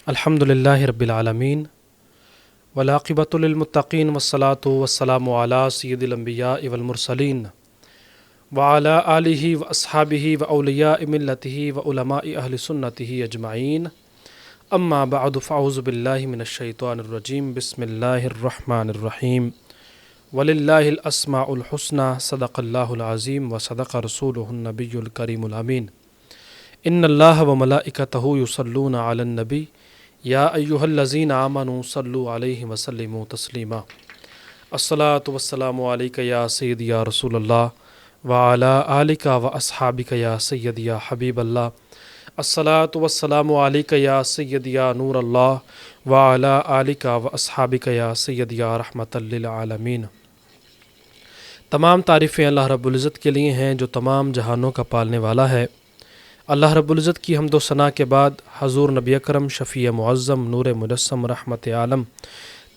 الحمدللہ رب العالمین والعاقبۃ للمتقین والصلاۃ والسلام علی سید الانبیاء والمرسلین وعلی آلہ واصحابہ واولیاء ملتہ وعلماء اہل سنتہ اجمعین اما بعد فاعوذ باللہ من الشیطان الرجیم بسم اللہ الرحمن الرحیم وللہ الاسماء الحسنی صدق اللہ العظیم وصدق رسولہ النبی الکریم الامین ان اللہ وملائکتہ یصلون علی النبی یا ایہا الذین آمنوا صلوا علیہ وسلموا تسلیما الصلاۃ والسلام علیک یا سید یا رسول اللہ وعلی آلک واصحابک یا سید یا حبیب اللہ الصلاۃ والسلام علیک یا سید یا نور اللہ وعلی آلک واصحابک یا سید یا رحمۃ للعالمین۔ تمام تعریفیں اللہ رب العزت کے لیے ہیں جو تمام جہانوں کا پالنے والا ہے۔ اللہ رب العزت کی حمد و ثنا کے بعد حضور نبی اکرم شفیع معظم نور مجسم رحمت عالم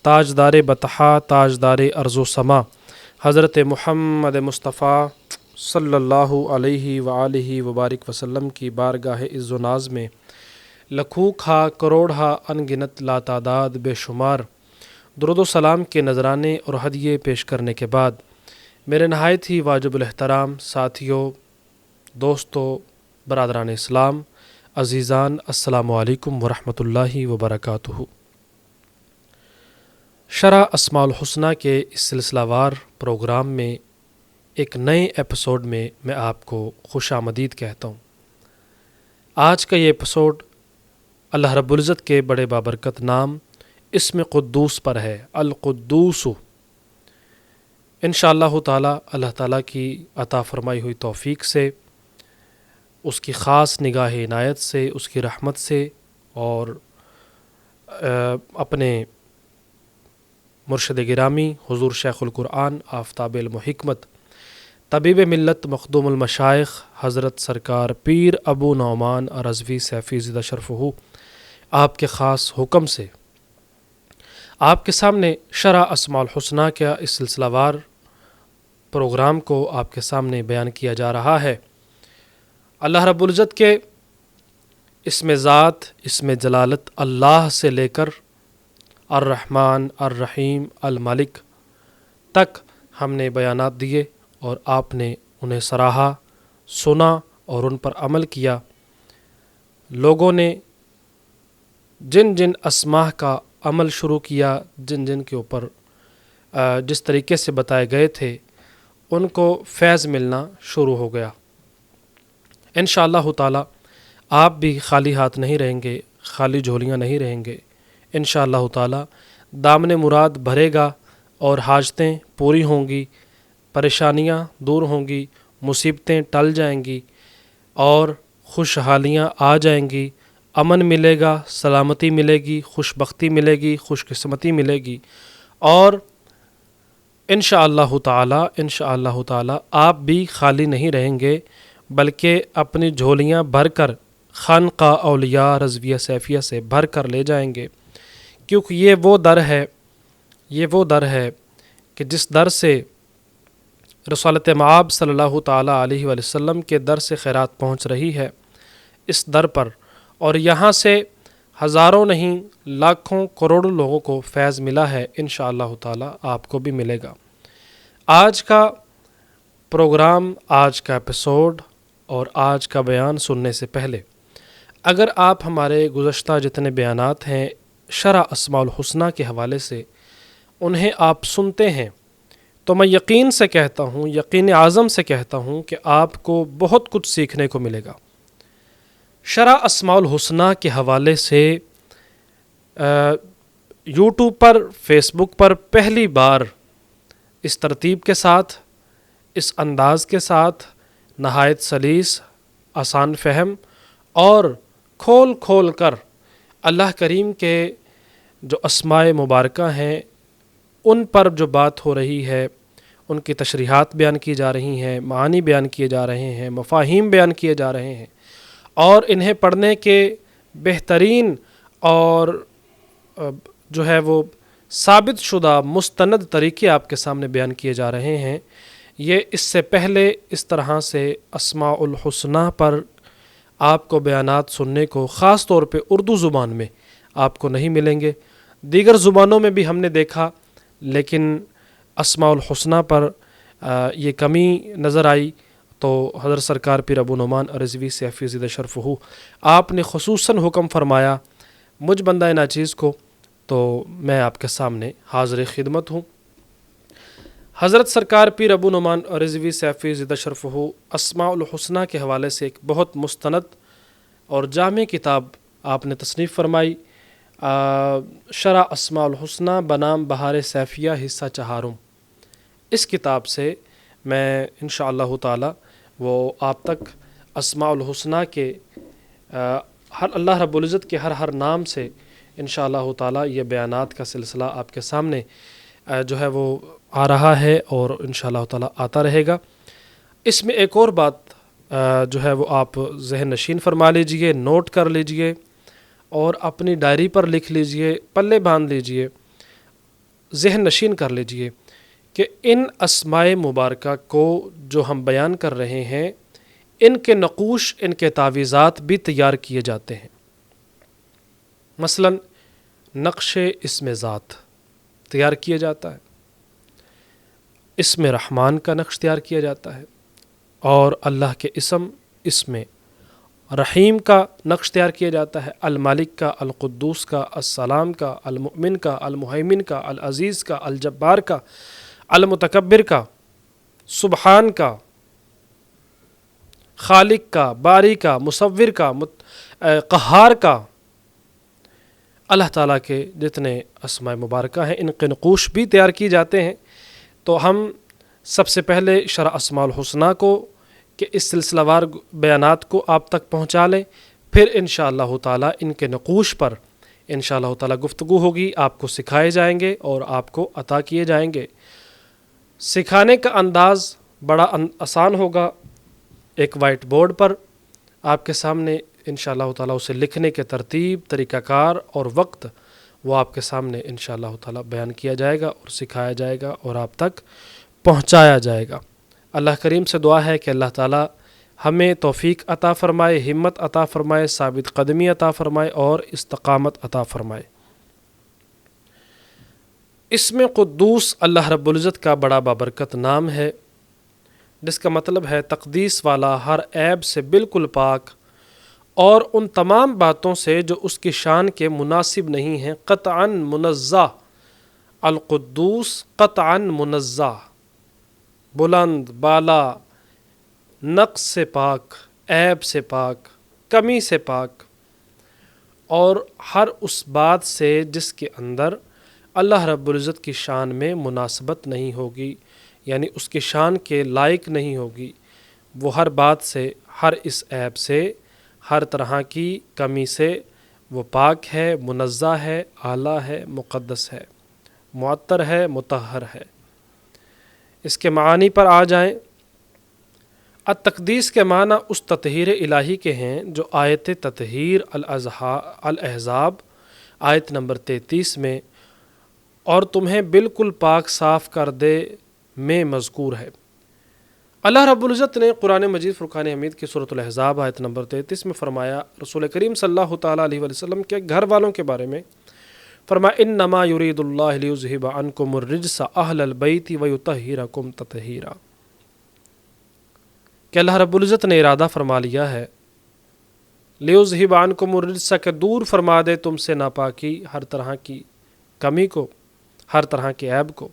تاجدار بطحا تاجدار ارض و سما حضرت محمد مصطفیٰ صلی اللہ علیہ وآلہ وبارک وسلم کی بارگاہ عز و ناز میں لکھوں کھا کروڑہا انگنت لاتعداد بے شمار درود و سلام کے نذرانے اور ہدیے پیش کرنے کے بعد میرے نہایت ہی واجب الاحترام ساتھیوں، دوستوں، برادران اسلام، عزیزان، السلام علیکم ورحمۃ اللہ وبرکاتہ۔ شرح اسماء الحسنی کے اس سلسلہ وار پروگرام میں ایک نئے ایپیسوڈ میں آپ کو خوش آمدید کہتا ہوں۔ آج کا یہ ایپیسوڈ اللہ رب العزت کے بڑے بابرکت نام اسم قدوس پر ہے، القدوس۔ انشاءاللہ تعالی اللہ تعالیٰ کی عطا فرمائی ہوئی توفیق سے، اس کی خاص نگاہ عنایت سے، اس کی رحمت سے اور اپنے مرشد گرامی حضور شیخ القرآن آفتاب علم و حکمت طبیب ملت مخدوم المشائخ حضرت سرکار پیر ابو نعمان رضوی سیفی زدہ شرفہ آپ کے خاص حکم سے آپ کے سامنے شرح اسماء الحسنی کا اس سلسلہ وار پروگرام کو آپ کے سامنے بیان کیا جا رہا ہے۔ اللہ رب العزت کے اسم ذات، اسم جلالت اللہ سے لے کر الرحمن، الرحیم، الملک تک ہم نے بیانات دیے اور آپ نے انہیں سراہا، سنا اور ان پر عمل کیا۔ لوگوں نے جن جن اسماء کا عمل شروع کیا، جن جن کے اوپر جس طریقے سے بتائے گئے تھے، ان کو فیض ملنا شروع ہو گیا۔ انشاءاللہ تعالی آپ بھی خالی ہاتھ نہیں رہیں گے، خالی جھولیاں نہیں رہیں گے۔ انشاءاللہ تعالی دامن مراد بھرے گا اور حاجتیں پوری ہوں گی، پریشانیاں دور ہوں گی، مصیبتیں ٹل جائیں گی اور خوشحالیاں آ جائیں گی، امن ملے گا، سلامتی ملے گی، خوش بختی ملے گی، خوش قسمتی ملے گی اور انشاءاللہ تعالی آپ بھی خالی نہیں رہیں گے بلکہ اپنی جھولیاں بھر کر خانقاہ اولیاء رضویہ سیفیہ سے بھر کر لے جائیں گے، کیونکہ یہ وہ در ہے کہ جس در سے رسالت مآب صلی اللہ تعالی علیہ وآلہ وسلم کے در سے خیرات پہنچ رہی ہے۔ اس در پر اور یہاں سے ہزاروں نہیں لاکھوں کروڑوں لوگوں کو فیض ملا ہے، انشاءاللہ تعالی آپ کو بھی ملے گا۔ آج کا پروگرام، آج کا ایپیسوڈ اور آج کا بیان سننے سے پہلے اگر آپ ہمارے گزشتہ جتنے بیانات ہیں شرح اسماء الحسنی کے حوالے سے انہیں آپ سنتے ہیں تو میں یقین سے کہتا ہوں، یقین اعظم سے کہتا ہوں کہ آپ کو بہت کچھ سیکھنے کو ملے گا۔ شرح اسماء الحسنی کے حوالے سے یوٹیوب پر، فیس بک پر پہلی بار اس ترتیب کے ساتھ، اس انداز کے ساتھ، نہایت سلیس، آسان فہم اور کھول کھول کر اللہ کریم کے جو اسماء مبارکہ ہیں ان پر جو بات ہو رہی ہے، ان کی تشریحات بیان کی جا رہی ہیں، معانی بیان کیے جا رہے ہیں، مفاہیم بیان کیے جا رہے ہیں اور انہیں پڑھنے کے بہترین اور جو ہے وہ ثابت شدہ مستند طریقے آپ کے سامنے بیان کیے جا رہے ہیں۔ یہ اس سے پہلے اس طرح سے اسماء الحسنی پر آپ کو بیانات سننے کو خاص طور پہ اردو زبان میں آپ کو نہیں ملیں گے۔ دیگر زبانوں میں بھی ہم نے دیکھا، لیکن اسماء الحسنہ پر یہ کمی نظر آئی، تو حضرت سرکار پیر ابو نعمان رضوی سے حفیظ شرفہ آپ نے خصوصاً حکم فرمایا مجھ بندہ ناچیز کو، تو میں آپ کے سامنے حاضر خدمت ہوں۔ حضرت سرکار پیر ابو نعمان رضوی سے حفیظ شرفہ اسماء الحسنہ کے حوالے سے ایک بہت مستند اور جامع کتاب آپ نے تصنیف فرمائی، شرح اسماء الحسنہ بنام بہار سیفیہ حصہ چہارم۔ اس کتاب سے میں انشاءاللہ تعالی وہ آپ تک اسماء الحسنہ کے ہر اللہ رب العزت کے ہر نام سے انشاءاللہ تعالی یہ بیانات کا سلسلہ آپ کے سامنے جو ہے وہ آ رہا ہے اور انشاءاللہ تعالی آتا رہے گا۔ اس میں ایک اور بات جو ہے وہ آپ ذہن نشین فرما لیجئے، نوٹ کر لیجئے اور اپنی ڈائری پر لکھ لیجئے، پلے باندھ لیجئے، ذہن نشین کر لیجئے کہ ان اسماء مبارکہ کو جو ہم بیان کر رہے ہیں، ان کے نقوش، ان کے تعویذات بھی تیار کیے جاتے ہیں۔ مثلا نقش اسم ذات تیار کیا جاتا ہے، اسم رحمان کا نقش تیار کیا جاتا ہے، اور اللہ کے اسم رحیم کا نقش تیار کیا جاتا ہے، المالک کا، القدوس کا، السلام کا، المؤمن کا، المہیمن کا، العزیز کا، الجبار کا، المتکبر کا، سبحان کا، خالق کا، باری کا، مصور کا، قہار کا، اللہ تعالیٰ کے جتنے اسماء مبارکہ ہیں ان کے نقوش بھی تیار کیے جاتے ہیں۔ تو ہم سب سے پہلے شرح اسماء الحسنہ کو کہ اس سلسلہ وار بیانات کو آپ تک پہنچا لیں، پھر انشاءاللہ تعالیٰ ان کے نقوش پر انشاءاللہ تعالیٰ گفتگو ہوگی، آپ کو سکھائے جائیں گے اور آپ کو عطا کیے جائیں گے۔ سکھانے کا انداز بڑا آسان ہوگا، ایک وائٹ بورڈ پر آپ کے سامنے انشاءاللہ تعالیٰ اسے لکھنے کے ترتیب، طریقہ کار اور وقت وہ آپ کے سامنے انشاءاللہ تعالیٰ بیان کیا جائے گا اور سکھایا جائے گا اور آپ تک پہنچایا جائے گا۔ اللہ کریم سے دعا ہے کہ اللہ تعالیٰ ہمیں توفیق عطا فرمائے، ہمت عطا فرمائے، ثابت قدمی عطا فرمائے اور استقامت عطا فرمائے۔ اسم قدوس اللہ رب العزت کا بڑا بابرکت نام ہے، جس کا مطلب ہے تقدیس والا، ہر عیب سے بالکل پاک، اور ان تمام باتوں سے جو اس کی شان کے مناسب نہیں ہیں، قطعاً منزہ۔ القدوس قطعاً منزہ، بلند بالا، نقص سے پاک، عیب سے پاک، کمی سے پاک، اور ہر اس بات سے جس کے اندر اللہ رب العزت کی شان میں مناسبت نہیں ہوگی، یعنی اس کی شان کے لائق نہیں ہوگی، وہ ہر بات سے، ہر اس عیب سے، ہر طرح کی کمی سے وہ پاک ہے، منزہ ہے، اعلیٰ ہے، مقدس ہے، معطر ہے، مطہر ہے۔ اس کے معانی پر آ جائیں۔ التقدیس کے معنی اس تطہیر الہی کے ہیں جو آیت تطہیر الاحزاب آیت نمبر 33 میں اور تمہیں بالکل پاک صاف کر دے میں مذکور ہے۔ اللہ رب العزت نے قرآن مجید فرقان حمید کی سورۃ الاحزاب آیت نمبر 33 میں فرمایا، رسول کریم صلی اللہ تعالیٰ علیہ وسلم کے گھر والوں کے بارے میں فرمایا، انما یرید اللہ لیذہب عنکم الرجس اہل البیت ویطہرکم تطہیرا، کہ اللہ رب العزت نے ارادہ فرما لیا ہے، لیذہب عنکم الرجس، کہ دور فرما دے تم سے ناپاکی، ہر طرح کی کمی کو، ہر طرح کے عیب کو،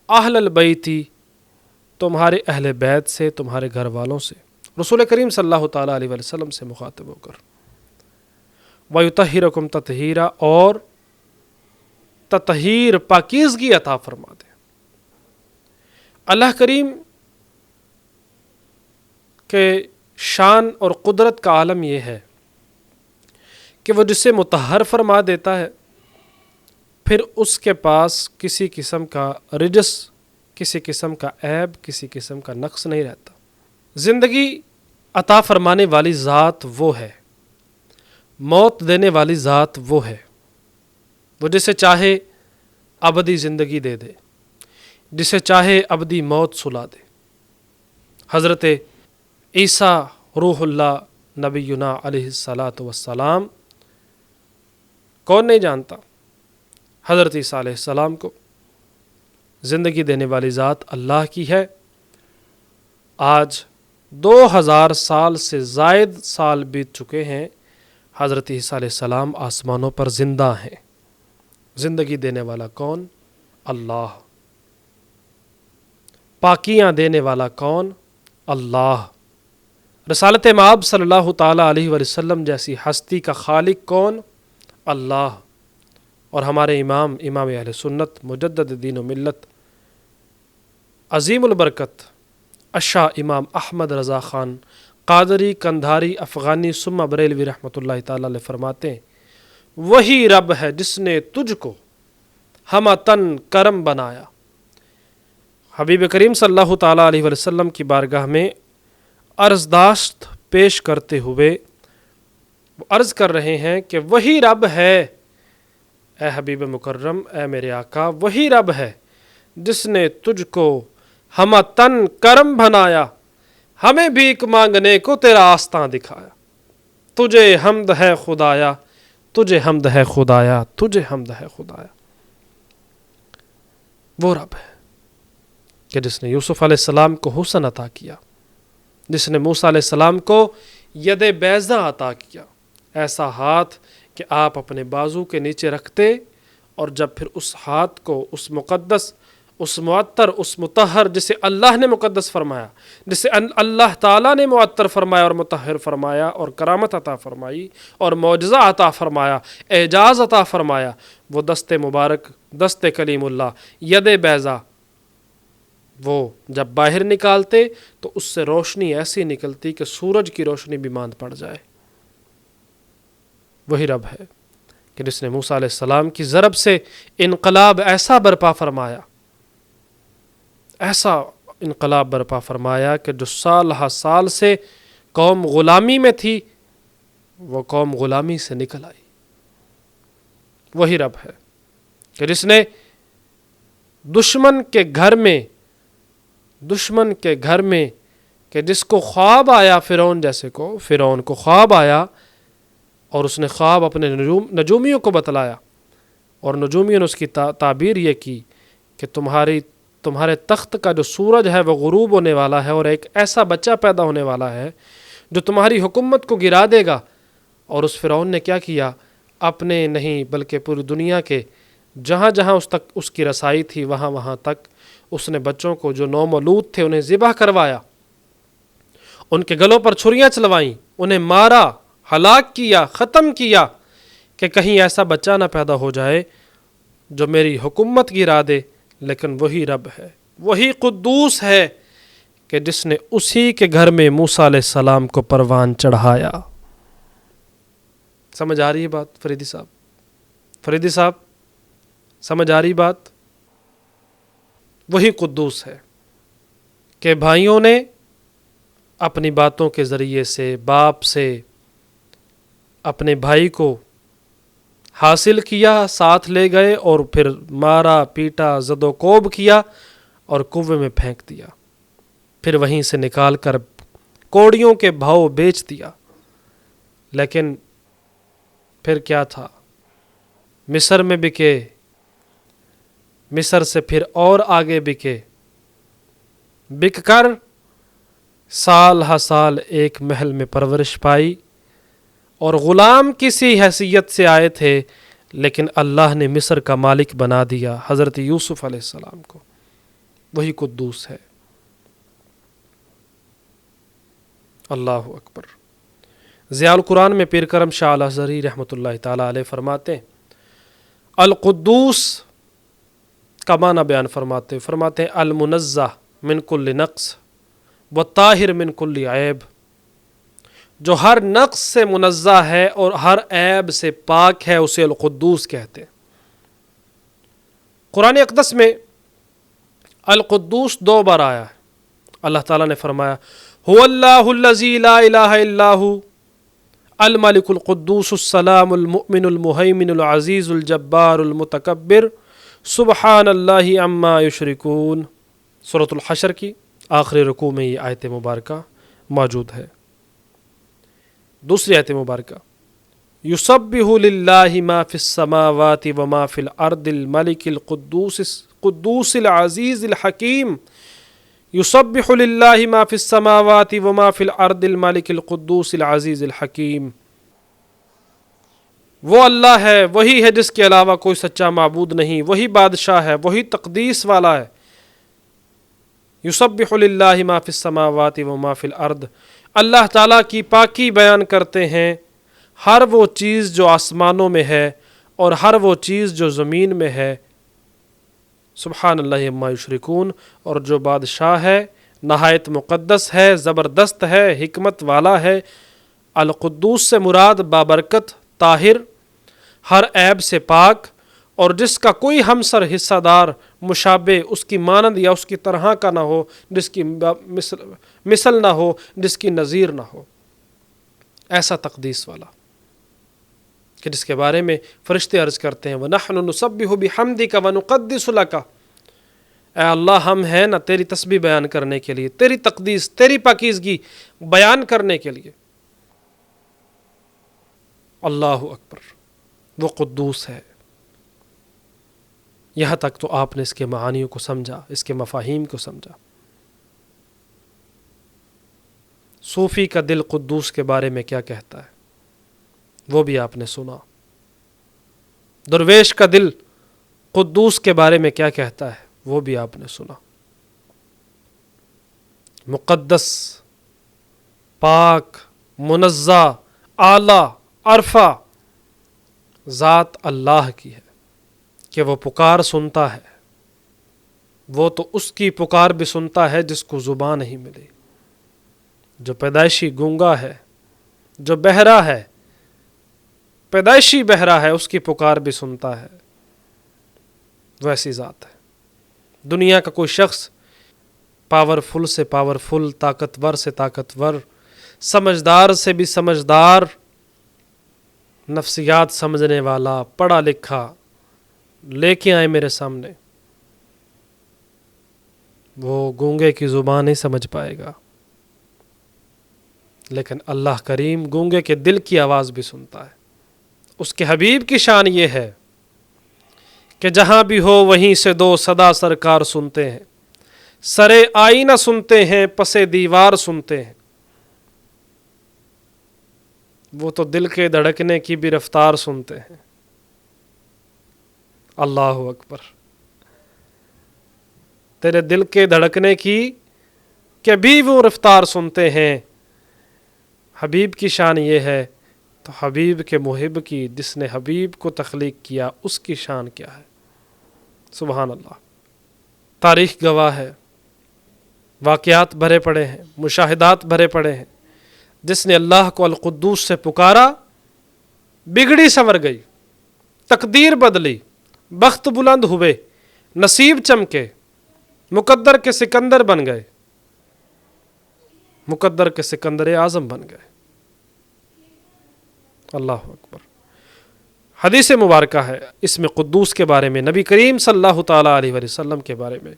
اہل البیتی، تمہارے اہل بیت سے، تمہارے گھر والوں سے، رسول کریم صلی اللہ تعالیٰ علیہ وسلم سے مخاطب ہو کر، وَيُطَهِّرَكُمْ تَطْهِيرًا، اور تطہیر، پاکیزگی عطا فرما دے۔ اللہ کریم کے شان اور قدرت کا عالم یہ ہے کہ وہ جسے مطہر فرما دیتا ہے، پھر اس کے پاس کسی قسم کا رجس، کسی قسم کا عیب، کسی قسم کا نقص نہیں رہتا۔ زندگی عطا فرمانے والی ذات وہ ہے، موت دینے والی ذات وہ ہے، وہ جسے چاہے ابدی زندگی دے دے، جسے چاہے ابدی موت سلا دے۔ حضرت عیسیٰ روح اللہ نبینا علیہ الصلاۃ والسلام کون نہیں جانتا حضرت عیسیٰ علیہ السلام کو؟ زندگی دینے والی ذات اللہ کی ہے۔ آج 2000 سال سے زائد سال بیت چکے ہیں، حضرت عیسیٰ علیہ السلام آسمانوں پر زندہ ہیں۔ زندگی دینے والا کون؟ اللہ۔ پاکیاں دینے والا کون؟ اللہ۔ رسالت مآب صلی اللہ تعالیٰ علیہ وسلم جیسی ہستی کا خالق کون؟ اللہ۔ اور ہمارے امام اہل سنت مجدد دین و ملت عظیم البرکت اشاہ امام احمد رضا خان قادری کندھاری افغانی ثم بریلوی رحمۃ اللہ تعالیٰ علیہ فرماتے ہیں، وہی رب ہے جس نے تجھ کو ہمہ تن کرم بنایا۔ حبیب کریم صلی اللہ تعالیٰ علیہ وسلم کی بارگاہ میں عرضداشت پیش کرتے ہوئے وہ عرض کر رہے ہیں کہ وہی رب ہے، اے حبیب مکرم، اے میرے آقا، وہی رب ہے جس نے تجھ کو ہمہ تن کرم بنایا، ہمیں بھیک مانگنے کو تیرا آستاں دکھایا۔ تجھے حمد ہے خدایا، تجھے حمد ہے خدایا، تجھے حمد ہے خدایا۔ وہ رب ہے کہ جس نے یوسف علیہ السلام کو حسن عطا کیا، جس نے موسیٰ علیہ السلام کو ید بیضہ عطا کیا، ایسا ہاتھ کہ آپ اپنے بازو کے نیچے رکھتے اور جب پھر اس ہاتھ کو اس مقدس، اس معطر، اس مطہر جسے اللہ نے مقدس فرمایا، جسے اللہ تعالیٰ نے معطر فرمایا اور مطہر فرمایا اور کرامت عطا فرمائی اور معجزہ عطا فرمایا، اعجاز عطا فرمایا، وہ دست مبارک، دست کلیم اللہ، ید بیضہ، وہ جب باہر نکالتے تو اس سے روشنی ایسی نکلتی کہ سورج کی روشنی بھی ماند پڑ جائے۔ وہی رب ہے کہ جس نے موسیٰ علیہ السلام کی ضرب سے انقلاب ایسا برپا فرمایا، ایسا انقلاب برپا فرمایا کہ جو سال ہا سال سے قوم غلامی میں تھی، وہ قوم غلامی سے نکل آئی۔ وہی رب ہے کہ جس نے دشمن کے گھر میں کہ جس کو خواب آیا، فرعون کو خواب آیا اور اس نے خواب اپنے نجومیوں کو بتلایا، اور نجومیوں نے اس کی تعبیر یہ کی کہ تمہارے تخت کا جو سورج ہے وہ غروب ہونے والا ہے اور ایک ایسا بچہ پیدا ہونے والا ہے جو تمہاری حکومت کو گرا دے گا۔ اور اس فرعون نے کیا کیا؟ اپنے نہیں بلکہ پوری دنیا کے جہاں جہاں اس کی رسائی تھی وہاں تک اس نے بچوں کو جو نومولود تھے انہیں ذبح کروایا، ان کے گلوں پر چھریاں چلوائیں، انہیں مارا، ہلاک کیا، ختم کیا کہ کہیں ایسا بچہ نہ پیدا ہو جائے جو میری حکومت گرا دے۔ لیکن وہی رب ہے، وہی قدوس ہے کہ جس نے اسی کے گھر میں موسیٰ علیہ السلام کو پروان چڑھایا۔ سمجھ آ رہی ہے بات فریدی صاحب سمجھ آ رہی بات؟ وہی قدوس ہے کہ بھائیوں نے اپنی باتوں کے ذریعے سے، باپ سے اپنے بھائی کو حاصل کیا، ساتھ لے گئے اور پھر مارا، پیٹا، زد و کوب کیا اور کنویں میں پھینک دیا، پھر وہیں سے نکال کر کوڑیوں کے بھاؤ بیچ دیا۔ لیکن پھر کیا تھا؟ مصر میں بکے، مصر سے پھر اور آگے بکے، بک کر سال ہا سال ایک محل میں پرورش پائی اور غلام کسی حیثیت سے آئے تھے، لیکن اللہ نے مصر کا مالک بنا دیا حضرت یوسف علیہ السلام کو۔ وہی قدوس ہے۔ اللہ اکبر۔ ضیاء القرآن میں پیر کرم شاہ الازہری رحمۃ اللہ تعالیٰ علیہ فرماتے ہیں، القدوس کا معنی بیان فرماتے ہیں المنزہ من کل نقص والطاہر من کل عیب، جو ہر نقص سے منزہ ہے اور ہر عیب سے پاک ہے، اسے القدوس کہتے ہیں۔ قرآن اقدس میں القدوس 2 بار آیا ہے۔ اللہ تعالیٰ نے فرمایا هو اللہ الذی لا الہ الا هو الملک القدوس السلام المؤمن المہیمن العزیز الجبار المتکبر سبحان اللہ عما یشرکون۔ سورۃ الحشر کی آخری رکوع میں یہ آیت مبارکہ موجود ہے۔ دوسری آیت مبارکہ یسبح للہ ما فی السماوات وما فی الارض الملک القدوس العزیز الحکیم یسبح للہ ما فی السماوات وما فی الارض الملک القدوس العزیز الحکیم۔ وہ اللہ ہے، وہی ہے جس کے علاوہ کوئی سچا معبود نہیں، وہی بادشاہ ہے، وہی تقدیس والا ہے۔ یسبح للہ ما فی السماوات وما فی الارض، اللہ تعالیٰ کی پاکی بیان کرتے ہیں ہر وہ چیز جو آسمانوں میں ہے اور ہر وہ چیز جو زمین میں ہے۔ سبحان اللہ عما یشرکون، اور جو بادشاہ ہے نہایت مقدس ہے، زبردست ہے، حکمت والا ہے۔ القدوس سے مراد بابرکت، طاہر، ہر عیب سے پاک، اور جس کا کوئی ہمسر حصہ دار مشابہ اس کی مانند یا اس کی طرح کا نہ ہو، جس کی مثل نہ ہو، جس کی نظیر نہ ہو، ایسا تقدیس والا کہ جس کے بارے میں فرشتے عرض کرتے ہیں وَنَحْنُ نُسَبِّحُ بِحَمْدِكَ وَنُقَدِّسُ لَكَ، اے اللہ ہم ہیں نا تیری تسبیح بیان کرنے کے لیے، تیری تقدیس، تیری پاکیزگی بیان کرنے کے لیے۔ اللہ اکبر، وہ قدوس ہے۔ یہاں تک تو آپ نے اس کے معانیوں کو سمجھا، اس کے مفاہیم کو سمجھا۔ صوفی کا دل قدوس کے بارے میں کیا کہتا ہے وہ بھی آپ نے سنا۔ درویش کا دل قدوس کے بارے میں کیا کہتا ہے وہ بھی آپ نے سنا۔ مقدس، پاک، منزہ، اعلیٰ، عرفہ ذات اللہ کی ہے کہ وہ پکار سنتا ہے۔ وہ تو اس کی پکار بھی سنتا ہے جس کو زبان نہیں ملی، جو پیدائشی گونگا ہے، جو بہرا ہے، پیدائشی بہرا ہے، اس کی پکار بھی سنتا ہے۔ ویسی ذات ہے۔ دنیا کا کوئی شخص پاورفل سے پاورفل، طاقتور سے طاقتور، سمجھدار سے بھی سمجھدار، نفسیات سمجھنے والا، پڑھا لکھا لے کے آئے میرے سامنے، وہ گونگے کی زبان نہیں سمجھ پائے گا، لیکن اللہ کریم گونگے کے دل کی آواز بھی سنتا ہے۔ اس کے حبیب کی شان یہ ہے کہ جہاں بھی ہو وہیں سے دو صدا سرکار سنتے ہیں، سرے آئینہ سنتے ہیں، پسے دیوار سنتے ہیں۔ وہ تو دل کے دھڑکنے کی بھی رفتار سنتے ہیں۔ اللہ اکبر، تیرے دل کے دھڑکنے کی کہ بھی وہ رفتار سنتے ہیں۔ حبیب کی شان یہ ہے تو حبیب کے محب کی، جس نے حبیب کو تخلیق کیا، اس کی شان کیا ہے؟ سبحان اللہ۔ تاریخ گواہ ہے، واقعات بھرے پڑے ہیں، مشاہدات بھرے پڑے ہیں۔ جس نے اللہ کو القدوس سے پکارا، بگڑی سنور گئی، تقدیر بدلی، بخت بلند ہوئے، نصیب چمکے، مقدر کے سکندر بن گئے، مقدر کے سکندر اعظم بن گئے۔ اللہ اکبر۔ حدیث مبارکہ ہے اس میں قدوس کے بارے میں، نبی کریم صلی اللہ تعالیٰ علیہ وسلم کے بارے میں،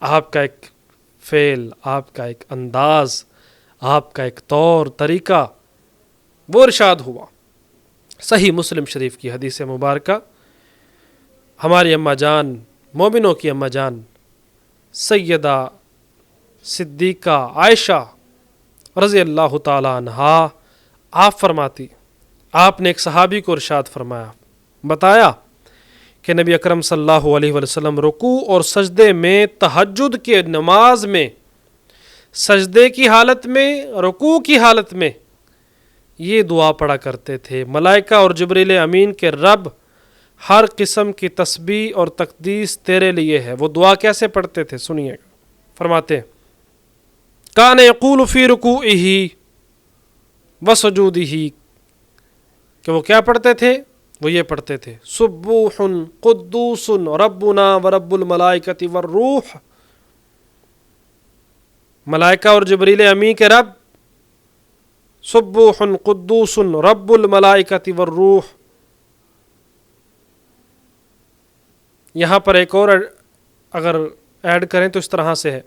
آپ کا ایک فعل، آپ کا ایک انداز، آپ کا ایک طور طریقہ وہ ارشاد ہوا۔ صحیح مسلم شریف کی حدیث مبارکہ، ہماری اماں جان، مومنوں کی اماں جان سیدہ صدیقہ عائشہ رضی اللہ تعالیٰ عنہا، آپ فرماتی، آپ نے ایک صحابی کو ارشاد فرمایا، بتایا کہ نبی اکرم صلی اللہ علیہ وسلم رکوع اور سجدے میں، تہجد کے نماز میں، سجدے کی حالت میں، رکوع کی حالت میں یہ دعا پڑھا کرتے تھے: ملائکہ اور جبریل امین کے رب، ہر قسم کی تسبیح اور تقدیس تیرے لیے ہے۔ وہ دعا کیسے پڑھتے تھے سنیے گا، فرماتے: کان یقول فی رکوعہ وسجودہ، کہ وہ کیا پڑھتے تھے؟ وہ یہ پڑھتے تھے: سبوح قدوس ربنا ورب الملائکۃ والروح، ملائکہ اور جبریل امی کے رب، سبوح قدوس رب الملائکۃ والروح۔ یہاں پر ایک اور اگر ایڈ کریں تو اس طرح سے ہے: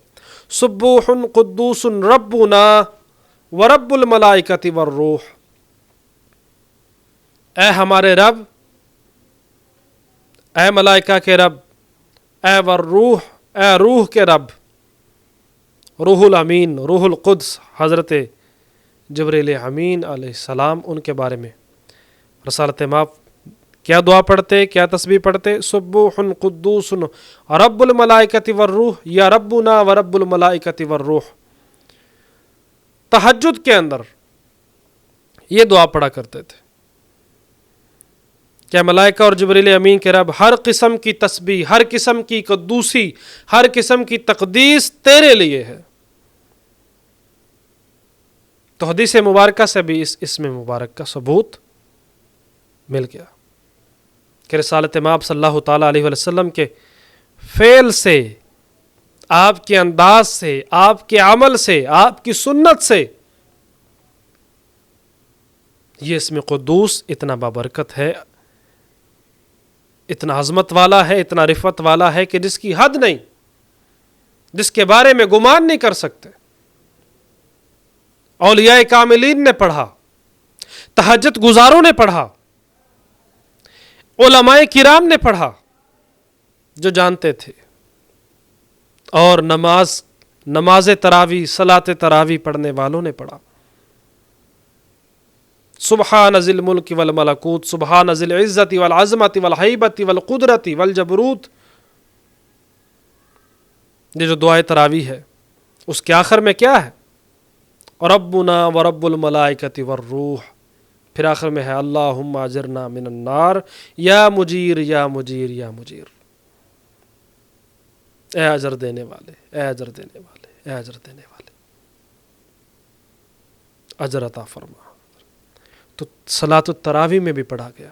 سبوح قدوس ربنا ورب الملائکۃ والروح۔ اے ہمارے رب، اے ملائکہ کے رب، اے والروح، اے روح کے رب، روح الامین، روح القدس، حضرت جبریل امین علیہ السلام، ان کے بارے میں رسالت ماب کیا دعا پڑھتے، کیا تسبیح پڑھتے؟ سبوح قدوس رب الملائکۃ والروح، یا ربنا و رب الملائکۃ والروح۔ تہجد کے اندر یہ دعا پڑھا کرتے تھے کہ ملائکہ اور جبریل امین کے رب، ہر قسم کی تسبیح، ہر قسم کی قدوسی، ہر قسم کی تقدیس تیرے لیے ہے۔ تو حدیث مبارکہ سے بھی اس اسم مبارک کا ثبوت مل گیا کہ رسالت مآب صلی اللہ تعالیٰ علیہ وسلم کے فعل سے، آپ کے انداز سے، آپ کے عمل سے، آپ کی سنت سے یہ اسم قدوس اتنا بابرکت ہے، اتنا عظمت والا ہے، اتنا رفعت والا ہے کہ جس کی حد نہیں، جس کے بارے میں گمان نہیں کر سکتے۔ اولیاء کاملین نے پڑھا، تہجد گزاروں نے پڑھا، علماء کرام نے پڑھا جو جانتے تھے، اور نماز تراویح، صلاۃ تراویح پڑھنے والوں نے پڑھا۔ سبحان ذی الملک والملکوت، سبحان ذی العزت والعظمت والہیبت والقدرت والجبروت، یہ جو دعائے تراویح ہے اس کے آخر میں کیا ہے؟ ربنا ورب الملائکۃ والروح، پھر آخر میں ہے اللہم اجرنا من النار، یا مجیر یا مجیر یا مجیر، اے اجر دینے والے، اے اجر دینے والے، اے اجر دینے والے، اجر عطا فرما۔ تو صلاۃ التراویح میں بھی پڑھا گیا،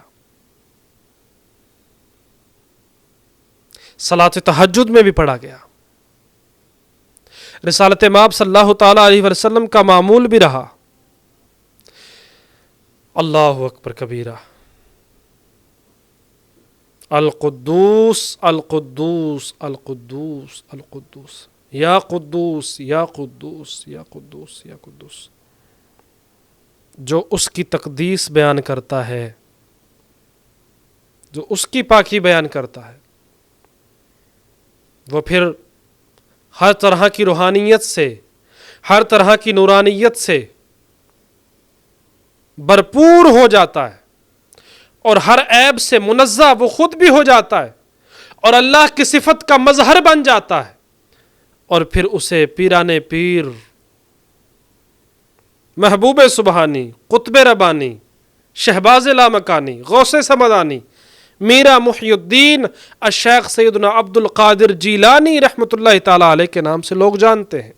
صلاۃ تہجد میں بھی پڑھا گیا، رسالت مآب صلی اللہ تعالیٰ علیہ وسلم کا معمول بھی رہا۔ اللہ اکبر کبیرہ، القدوس القدوس القدوس القدوس، یا قدوس یا قدوس یا قدوس یا قدوس۔ جو اس کی تقدیس بیان کرتا ہے، جو اس کی پاکی بیان کرتا ہے، وہ پھر ہر طرح کی روحانیت سے، ہر طرح کی نورانیت سے بھرپور ہو جاتا ہے، اور ہر عیب سے منزہ وہ خود بھی ہو جاتا ہے، اور اللہ کی صفت کا مظہر بن جاتا ہے، اور پھر اسے پیران پیر، محبوب سبحانی، قطب ربانی، شہباز لامکانی، غوث سمدانی، میرا محی الدین الشیخ سیدنا عبد القادر جیلانی رحمۃ اللہ تعالیٰ علیہ کے نام سے لوگ جانتے ہیں،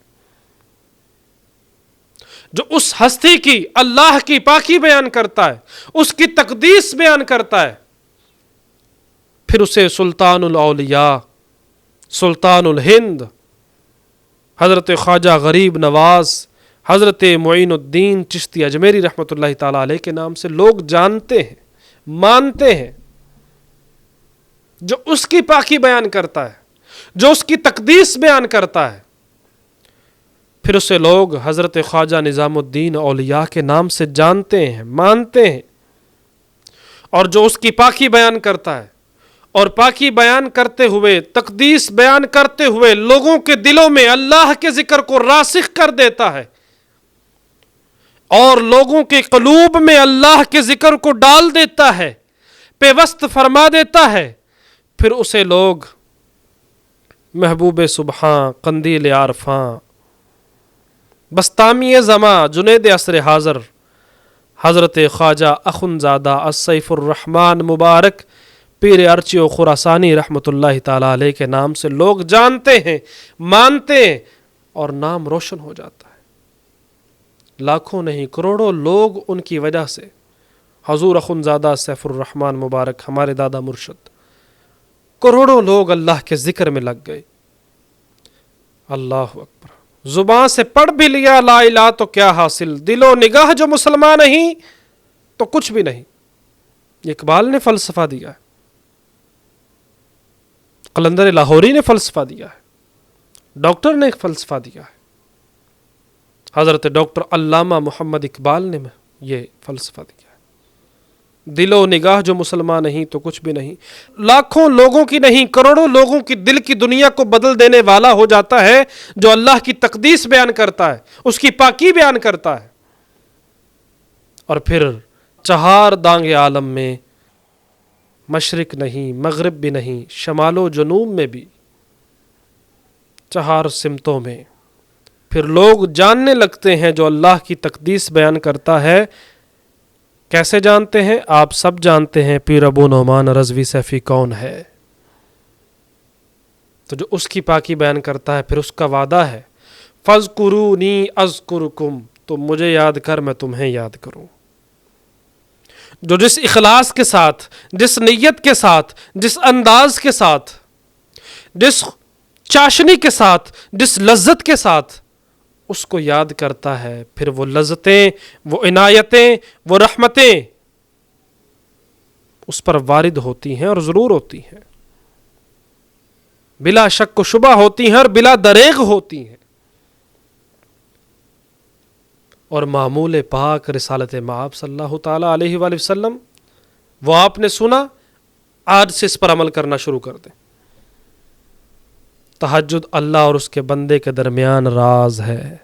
جو اس ہستی کی، اللہ کی پاکی بیان کرتا ہے، اس کی تقدیس بیان کرتا ہے، پھر اسے سلطان الاولیاء، سلطان الہند، حضرت خواجہ غریب نواز، حضرت معین الدین چشتی اجمیری رحمۃ اللہ تعالیٰ علیہ کے نام سے لوگ جانتے ہیں، مانتے ہیں۔ جو اس کی پاکی بیان کرتا ہے، جو اس کی تقدیس بیان کرتا ہے، پھر اسے لوگ حضرت خواجہ نظام الدین اولیاء کے نام سے جانتے ہیں، مانتے ہیں، اور جو اس کی پاکی بیان کرتا ہے، اور پاکی بیان کرتے ہوئے، تقدیس بیان کرتے ہوئے لوگوں کے دلوں میں اللہ کے ذکر کو راسخ کر دیتا ہے، اور لوگوں کے قلوب میں اللہ کے ذکر کو ڈال دیتا ہے، پیوست فرما دیتا ہے، پھر اسے لوگ محبوب سبحاں، قندیل عارفاں، بستامی زماں، جنید عصر حاضر، حضرت خواجہ اخندزادہ السیف الرحمن مبارک پیر ارچی و خراسانی رحمۃ اللہ تعالیٰ علیہ کے نام سے لوگ جانتے ہیں، مانتے ہیں، اور نام روشن ہو جاتا ہے۔ لاکھوں نہیں، کروڑوں لوگ ان کی وجہ سے، حضور اخندزادہ سیف الرحمن مبارک ہمارے دادا مرشد، کروڑوں لوگ اللہ کے ذکر میں لگ گئے۔ اللہ اکبر، زبان سے پڑھ بھی لیا لا الہ تو کیا حاصل، دل و نگاہ جو مسلمان نہیں تو کچھ بھی نہیں۔ اقبال نے فلسفہ دیا ہے، قلندر لاہوری نے فلسفہ دیا ہے، ڈاکٹر نے فلسفہ دیا ہے، حضرت ڈاکٹر علامہ محمد اقبال نے یہ فلسفہ دیا ہے۔ دل و نگاہ جو مسلمان نہیں تو کچھ بھی نہیں. لاکھوں لوگوں کی نہیں کروڑوں لوگوں کی دل کی دنیا کو بدل دینے والا ہو جاتا ہے جو اللہ کی تقدیس بیان کرتا ہے، اس کی پاکی بیان کرتا ہے. اور پھر چہار دانگ عالم میں مشرق نہیں، مغرب بھی نہیں، شمال و جنوب میں بھی، چہار سمتوں میں پھر لوگ جاننے لگتے ہیں جو اللہ کی تقدیس بیان کرتا ہے. کیسے جانتے ہیں؟ آپ سب جانتے ہیں پیر ابو نعمان رضوی سیفی کون ہے. تو جو اس کی پاکی بیان کرتا ہے، پھر اس کا وعدہ ہے فَاذْكُرُونِي أَذْكُرُكُمْ، تو مجھے یاد کر میں تمہیں یاد کروں. جو جس اخلاص کے ساتھ، جس نیت کے ساتھ، جس انداز کے ساتھ، جس چاشنی کے ساتھ، جس لذت کے ساتھ اس کو یاد کرتا ہے، پھر وہ لذتیں، وہ عنایتیں، وہ رحمتیں اس پر وارد ہوتی ہیں اور ضرور ہوتی ہیں، بلا شک و شبہ ہوتی ہیں اور بلا دریغ ہوتی ہیں. اور معمول پاک رسالت مآب صلی اللہ تعالیٰ علیہ وآلہ وسلم، وہ آپ نے سنا، آج سے اس پر عمل کرنا شروع کر دیں. تہجد اللہ اور اس کے بندے کے درمیان راز ہے،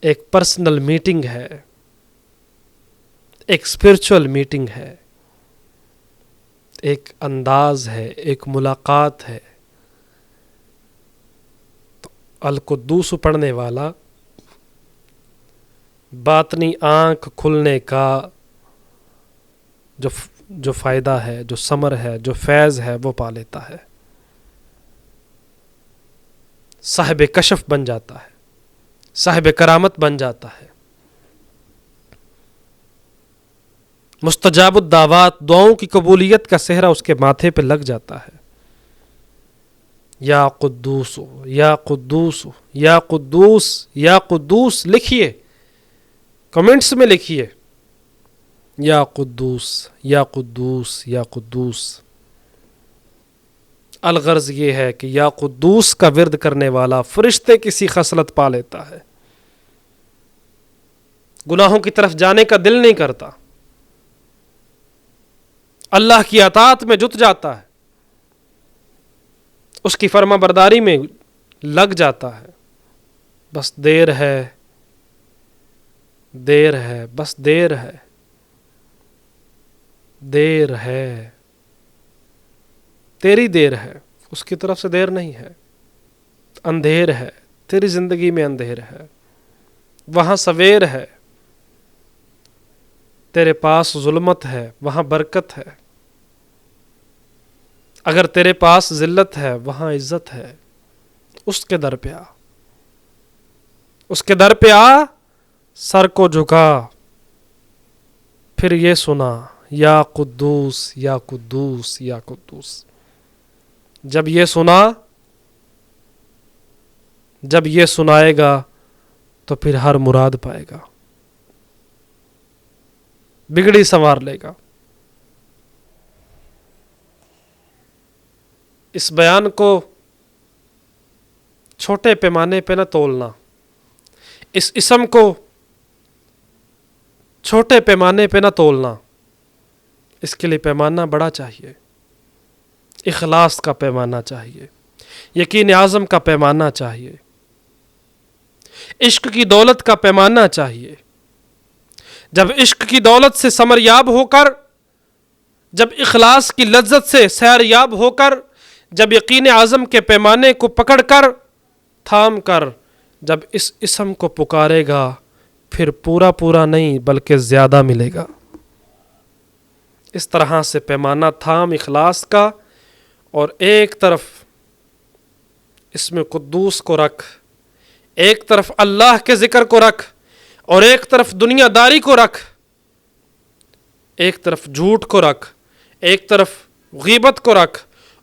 ایک پرسنل میٹنگ ہے، ایک اسپرچول میٹنگ ہے، ایک انداز ہے، ایک ملاقات ہے. تو القدوس پڑھنے والا باطنی آنکھ کھلنے کا جو فائدہ ہے، جو ثمر ہے، جو فیض ہے، وہ پا لیتا ہے، صاحب کشف بن جاتا ہے، صاحب کرامت بن جاتا ہے. مستجاب الدعوات، دعاؤں کی قبولیت کا صحرا اس کے ماتھے پہ لگ جاتا ہے. یا قدوس، یا قدوس، یا قدوس، یا قدوس لکھیے، کمنٹس میں لکھیے، یا قدوس، یا قدوس، یا قدوس. الغرض یہ ہے کہ یا قدوس کا ورد کرنے والا فرشتے کسی خصلت پا لیتا ہے، گناہوں کی طرف جانے کا دل نہیں کرتا، اللہ کی اطاعت میں جت جاتا ہے، اس کی فرما برداری میں لگ جاتا ہے. بس دیر ہے، دیر ہے، بس دیر ہے، دیر ہے، تیری دیر ہے، اس کی طرف سے دیر نہیں ہے. اندھیر ہے، تیری زندگی میں اندھیر ہے، وہاں سویر ہے. تیرے پاس ظلمت ہے، وہاں برکت ہے. اگر تیرے پاس ذلت ہے، وہاں عزت ہے. اس کے در پہ آ، اس کے در پہ آ، سر کو جھکا، پھر یہ سنا یا قدوس، یا قدوس، یا قدوس. جب یہ سنا، جب یہ سنائے گا تو پھر ہر مراد پائے گا، بگڑی سنوار لے گا. اس بیان کو چھوٹے پیمانے پہ نہ تولنا، اس اسم کو چھوٹے پیمانے پہ نہ تولنا، اس کے لیے پیمانہ بڑا چاہیے، اخلاص کا پیمانہ چاہیے، یقین اعظم کا پیمانہ چاہیے، عشق کی دولت کا پیمانہ چاہیے. جب عشق کی دولت سے ثمریاب ہو کر، جب اخلاص کی لذت سے سیریاب ہو کر، جب یقین اعظم کے پیمانے کو پکڑ کر، تھام کر، جب اس اسم کو پکارے گا، پھر پورا پورا نہیں بلکہ زیادہ ملے گا. اس طرح سے پیمانہ تھام اخلاص کا، اور ایک طرف اس میں قدوس کو رکھ، ایک طرف اللہ کے ذکر کو رکھ، اور ایک طرف دنیا داری کو رکھ، ایک طرف جھوٹ کو رکھ، ایک طرف غیبت کو رکھ،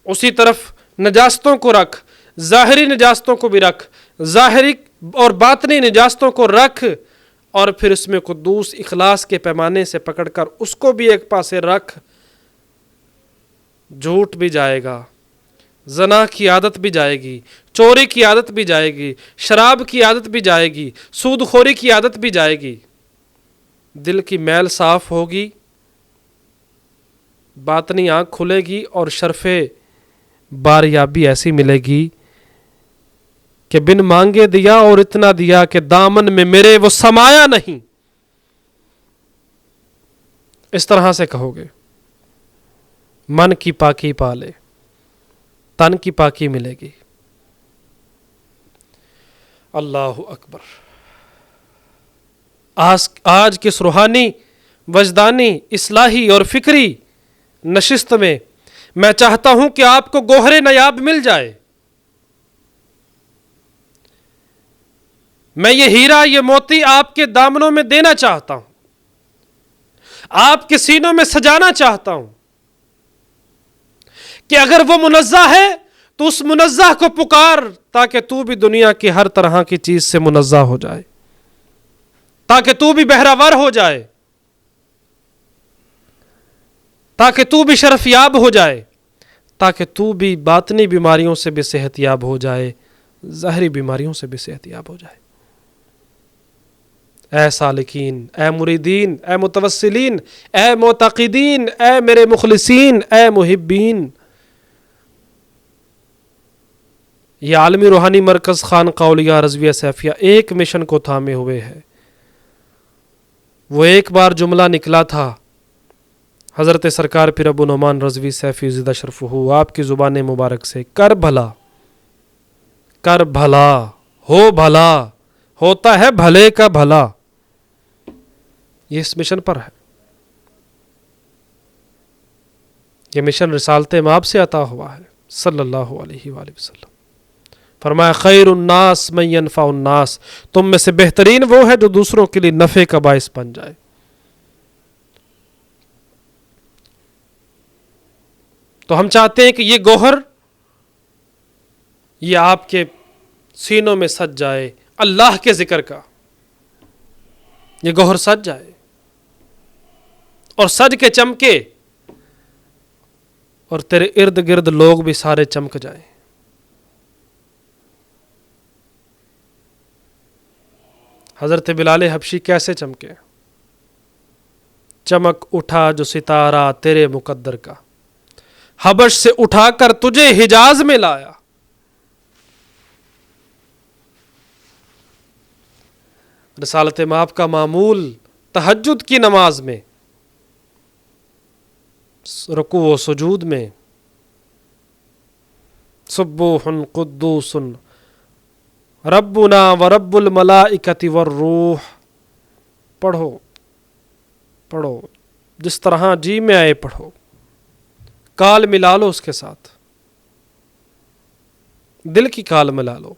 اسی طرف نجاستوں کو رکھ، ظاہری نجاستوں کو بھی رکھ، ظاہری اور باطنی نجاستوں کو رکھ، اور پھر اس میں قدوس اخلاص کے پیمانے سے پکڑ کر اس کو بھی ایک پاسے رکھ. جھوٹ بھی جائے گا، زنا کی عادت بھی جائے گی، چوری کی عادت بھی جائے گی، شراب کی عادت بھی جائے گی، سود خوری کی عادت بھی جائے گی. دل کی میل صاف ہوگی، باطنی آنکھ کھلے گی اور شرف باریابی ایسی ملے گی کہ بن مانگے دیا اور اتنا دیا کہ دامن میں میرے وہ سمایا نہیں. اس طرح سے کہو گے. من کی پاکی پالے، تن کی پاکی ملے گی. اللہ اکبر. آج کی روحانی، وجدانی، اصلاحی اور فکری نشست میں میں چاہتا ہوں کہ آپ کو گوہر نیاب مل جائے. میں یہ ہیرا، یہ موتی آپ کے دامنوں میں دینا چاہتا ہوں، آپ کے سینوں میں سجانا چاہتا ہوں کہ اگر وہ منزہ ہے تو اس منزہ کو پکار، تاکہ تو بھی دنیا کی ہر طرح کی چیز سے منزہ ہو جائے، تاکہ تو بھی بہراور ہو جائے، تاکہ تو بھی شرف یاب ہو جائے، تاکہ تو بھی باطنی بیماریوں سے بھی صحت یاب ہو جائے، ظاہری بیماریوں سے بھی صحت یاب ہو جائے. اے سالکین، اے مریدین، اے متوسلین، اے معتقدین، اے میرے مخلصین، اے محبین، یہ عالمی روحانی مرکز خانقاہ اولیاء رضویہ سیفیہ ایک مشن کو تھامے ہوئے ہے. وہ ایک بار جملہ نکلا تھا حضرت سرکار پیر ابو نعمان رضوی سیفی زدہ شرفہ، آپ کی زبان مبارک سے، کر بھلا، کر بھلا، ہو بھلا، ہوتا ہے بھلے کا بھلا. یہ اس مشن پر ہے. یہ مشن رسالت مآب سے عطا ہوا ہے صلی اللہ علیہ وآلہ وسلم. فرمایا خیر الناس من ینفع الناس، تم میں سے بہترین وہ ہے جو دوسروں کے لیے نفع کا باعث بن جائے. تو ہم چاہتے ہیں کہ یہ گوہر یہ آپ کے سینوں میں سج جائے، اللہ کے ذکر کا یہ گوہر سج جائے اور سج کے چمکے، اور تیرے ارد گرد لوگ بھی سارے چمک جائیں. حضرت بلال حبشی کیسے چمکے؟ چمک اٹھا جو ستارہ تیرے مقدر کا، حبش سے اٹھا کر تجھے حجاز میں لایا. رسالت مآب کا معمول تہجد کی نماز میں، رکوع و سجود میں سبوح قدوس ربنا ورب الملائکۃ والروح پڑھو، پڑھو جس طرح جی میں آئے پڑھو، کال ملا لو اس کے ساتھ، دل کی کال ملا لو،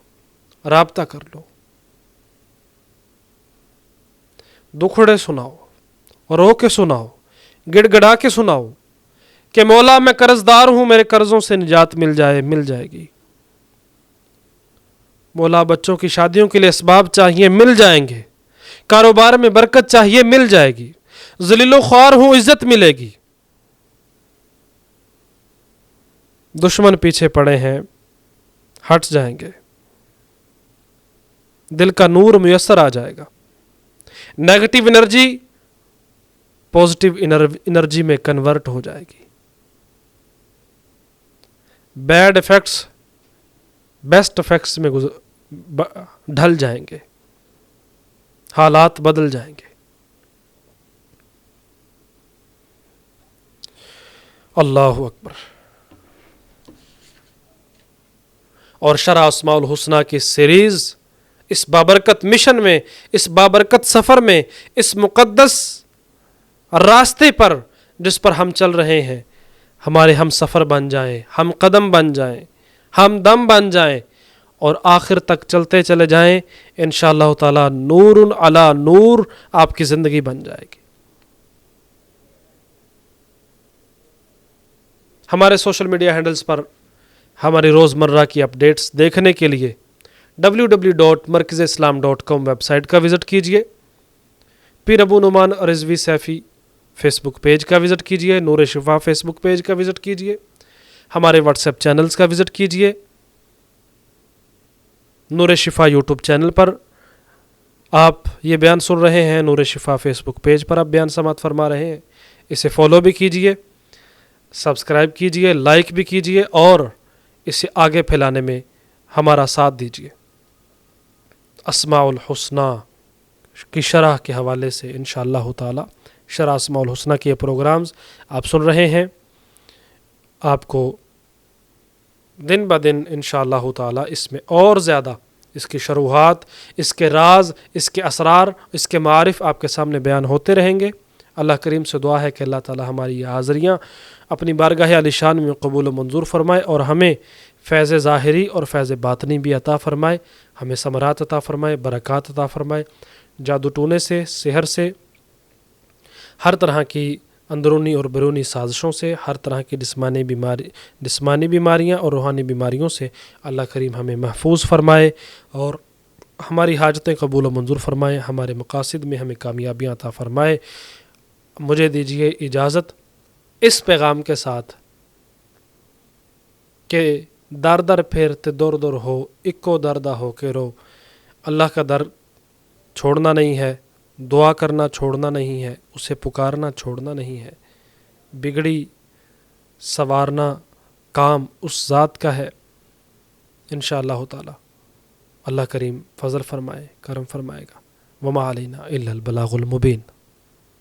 رابطہ کر لو، دکھڑے سناؤ، رو کے سناؤ، گڑ گڑا کے سناؤ کہ مولا میں قرض دار ہوں، میرے قرضوں سے نجات مل جائے گی. مولا بچوں کی شادیوں کے لیے اسباب چاہیے، مل جائیں گے. کاروبار میں برکت چاہیے، مل جائے گی. ذلیل و خوار ہوں، عزت ملے گی. دشمن پیچھے پڑے ہیں، ہٹ جائیں گے. دل کا نور میسر آ جائے گا. نیگیٹو انرجی پازیٹیو انرجی میں کنورٹ ہو جائے گی. بیڈ افیکٹس بیسٹ افیکٹس میں ڈھل جائیں گے، حالات بدل جائیں گے. اللہ اکبر. اور شرح اسماء الحسنہ کی سیریز اس بابرکت مشن میں، اس بابرکت سفر میں، اس مقدس راستے پر جس پر ہم چل رہے ہیں، ہمارے ہم سفر بن جائیں، ہم قدم بن جائیں، ہم دم بن جائیں اور آخر تک چلتے چلے جائیں. انشاءاللہ تعالی نور علی نور آپ کی زندگی بن جائے گی. ہمارے سوشل میڈیا ہینڈلز پر ہماری روزمرہ کی اپڈیٹس دیکھنے کے لیے www.markazislam.com ویب سائٹ کا وزٹ کیجیے. پیر ابو نعمان رضوی سیفی فیس بک پیج کا وزٹ کیجیے. نور شفا فیس بک پیج کا وزٹ کیجیے. ہمارے واٹس ایپ چینلز کا وزٹ کیجیے. نور شفا یوٹیوب چینل پر آپ یہ بیان سن رہے ہیں نور شفا فیس بک پیج پر، آپ بیان سماعت فرما رہے ہیں، اسے فالو بھی کیجئے، سبسکرائب کیجئے، لائک بھی کیجئے اور اسے آگے پھیلانے میں ہمارا ساتھ دیجئے۔ اسماء الحسنہ کی شرح کے حوالے سے انشاءاللہ تعالی شرح اسماء الحسنہ کے پروگرامز آپ سن رہے ہیں، آپ کو دن بدن انشاءاللہ تعالی اس میں اور زیادہ اس کی شروحات، اس کے راز، اس کے اسرار، اس کے معارف آپ کے سامنے بیان ہوتے رہیں گے۔ اللہ کریم سے دعا ہے کہ اللہ تعالی ہماری یہ حاضریاں اپنی بارگاہ علی شان میں قبول و منظور فرمائے اور ہمیں فیض ظاہری اور فیض باطنی بھی عطا فرمائے، ہمیں ثمرات عطا فرمائے، برکات عطا فرمائے، جادو ٹونے سے، سحر سے، ہر طرح کی اندرونی اور بیرونی سازشوں سے، ہر طرح کی جسمانی بیماریاں اور روحانی بیماریوں سے اللہ کریم ہمیں محفوظ فرمائے اور ہماری حاجتیں قبول و منظور فرمائے، ہمارے مقاصد میں ہمیں کامیابیاں عطا فرمائے۔ مجھے دیجیے اجازت اس پیغام کے ساتھ کہ در در پھیرتے دور دور ہو، اکو دردہ ہو کے رو۔ اللہ کا در چھوڑنا نہیں ہے، دعا کرنا چھوڑنا نہیں ہے، اسے پکارنا چھوڑنا نہیں ہے، بگڑی سنوارنا کام اس ذات کا ہے۔ انشاءاللہ تعالی اللہ کریم فضل فرمائے، کرم فرمائے گا۔ وما علینا الا البلاغ المبین۔